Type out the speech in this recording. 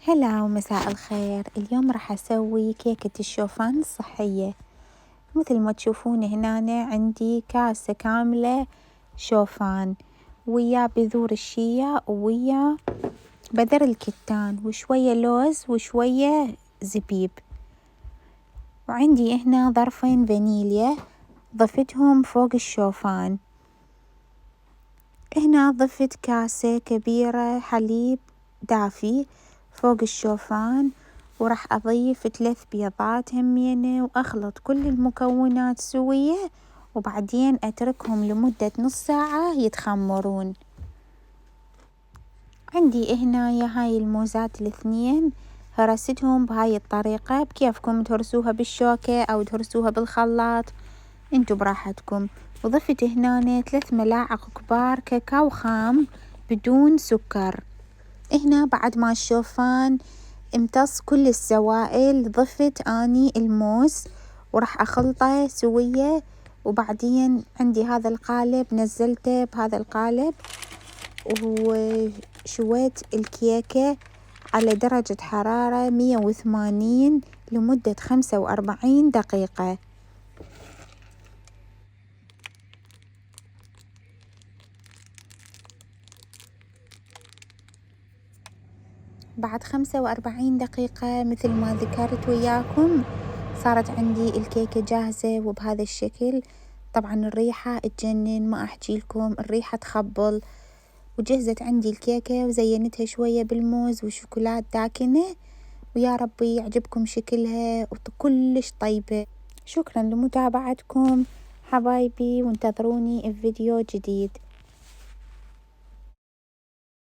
هلا ومساء الخير. اليوم راح أسوي كيكة الشوفان الصحية. مثل ما تشوفون هنا عندي كاسة كاملة شوفان ويا بذور الشيا ويا بذر الكتان وشوية لوز وشوية زبيب، وعندي هنا ظرفين فانيليا ضفتهم فوق الشوفان. هنا ضفت كاسة كبيرة حليب دافي فوق الشوفان، وراح أضيف 3 بيضات همينة وأخلط كل المكونات سوية، وبعدين أتركهم لمدة نص ساعة يتخمرون. عندي هنا هاي الموزات الاثنين هرستهم بهاي الطريقة، بكيفكم تهرسوها بالشوكة أو تهرسوها بالخلاط انتو براحتكم. وضفت هنا 3 ملاعق كبار كاكاو خام بدون سكر. هنا بعد ما الشوفان امتص كل السوائل ضفت اني الموز وراح اخلطه سوية، وبعدين عندي هذا القالب نزلته بهذا القالب وشويت الكيكة على درجة حرارة 180 لمدة 45 دقيقة. بعد 45 دقيقة مثل ما ذكرت وياكم صارت عندي الكيكة جاهزة وبهذا الشكل. طبعا الريحة تجنن، ما أحكي لكم، الريحة تخبل. وجهزت عندي الكيكة وزينتها شوية بالموز وشوكولات داكنة، ويا ربي يعجبكم شكلها وكلش طيبة. شكرا لمتابعتكم حبايبي، وانتظروني في فيديو جديد.